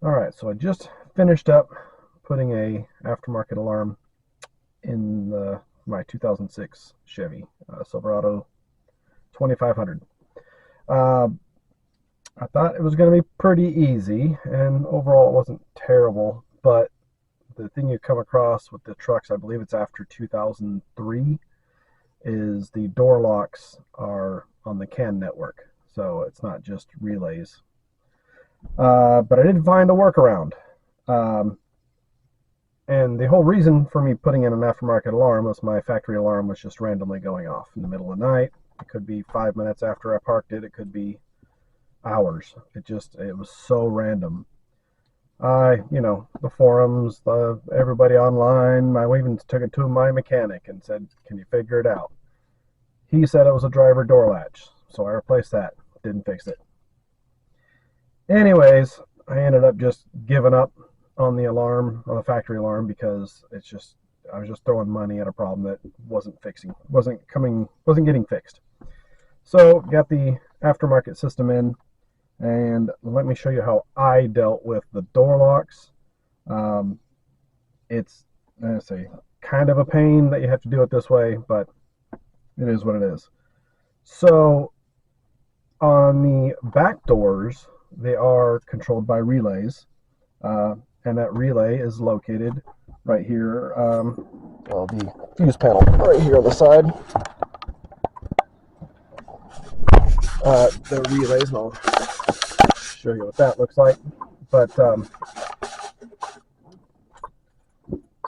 Alright, so I just finished up putting a aftermarket alarm in my 2006 Chevy Silverado 2500. Uh, I thought it was going to be pretty easy, and overall it wasn't terrible, but the thing you come across with the trucks, I believe it's after 2003, is the door locks are on the CAN network, so it's not just relays. But I did find a workaround. Um, and the whole reason for me putting in an aftermarket alarm was my factory alarm was just randomly going off in the middle of the night. It could be 5 minutes after I parked it. It could be hours. It was so random. The forums, everybody online, I even took it to my mechanic and said, can you figure it out? He said it was a driver door latch. So I replaced that. Didn't fix it. Anyways, I ended up just giving up on the alarm, on the factory alarm, because I was just throwing money at a problem that wasn't getting fixed. So got the aftermarket system in, and let me show you how I dealt with the door locks. It's, I say, kind of a pain that you have to do it this way, but it is what it is. So on the back doors, they are controlled by relays, and that relay is located right here. The fuse panel right here on the side. The relays, and I'll show you what that looks like. But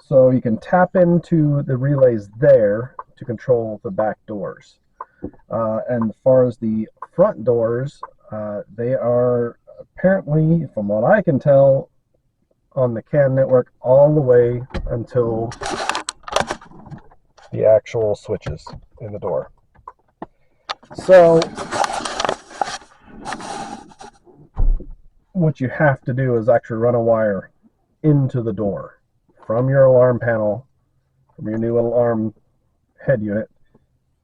so you can tap into the relays there to control the back doors. And as far as the front doors, they are apparently, from what I can tell, on the CAN network all the way until the actual switches in the door. So what you have to do is actually run a wire into the door from your alarm panel, from your new alarm head unit,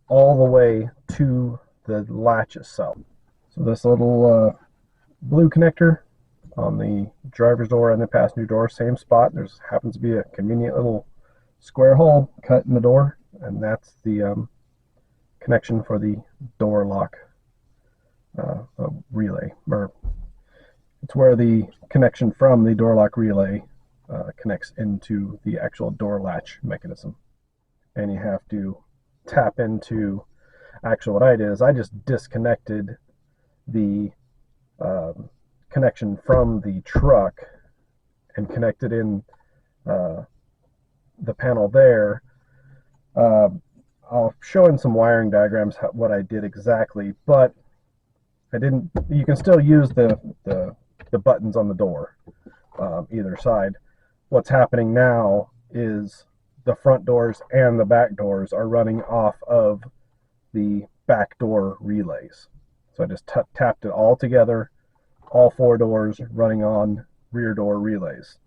all the way to the latch itself. So this little blue connector on the driver's door and the passenger door, same spot. There's happens to be a convenient little square hole cut in the door, and that's the connection for the door lock relay. Or it's where the connection from the door lock relay connects into the actual door latch mechanism. And you have to tap into, actually what I did is I just disconnected the connection from the truck and connected in the panel there. I'll show in some wiring diagrams what I did exactly, but I didn't. You can still use the buttons on the door, either side. What's happening now is the front doors and the back doors are running off of the back door relays. So I just tapped it all together, all four doors running on rear door relays.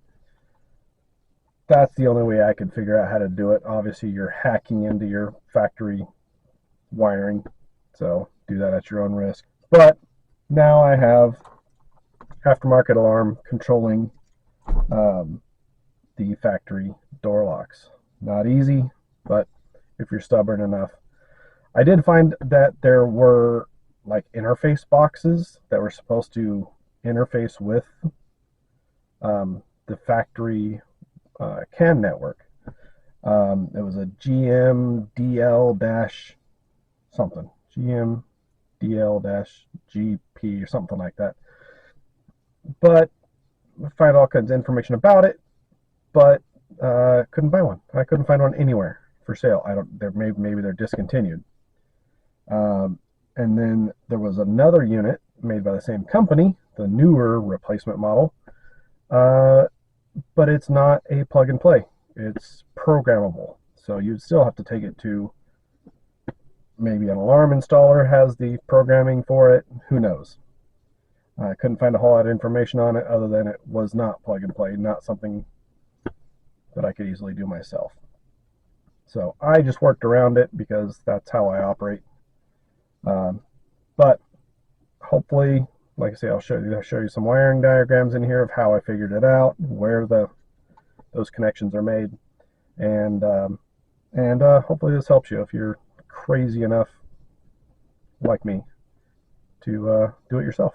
That's the only way I could figure out how to do it. Obviously, you're hacking into your factory wiring, so do that at your own risk. But now I have aftermarket alarm controlling the factory door locks. Not easy, but if you're stubborn enough. I did find that there were like interface boxes that were supposed to interface with the factory CAN network. It was a GMDL-something, GMDL-GP or something like that. But I find all kinds of information about it, but couldn't buy one. I couldn't find one anywhere for sale. Maybe they're discontinued. And then there was another unit made by the same company, the newer replacement model, but it's not a plug and play. It's programmable. So you'd still have to take it to maybe an alarm installer has the programming for it. Who knows? I couldn't find a whole lot of information on it other than it was not plug and play, not something that I could easily do myself. So I just worked around it because that's how I operate. But hopefully like I say, I'll show you some wiring diagrams in here of how I figured it out, where those connections are made, and hopefully this helps you if you're crazy enough like me to do it yourself.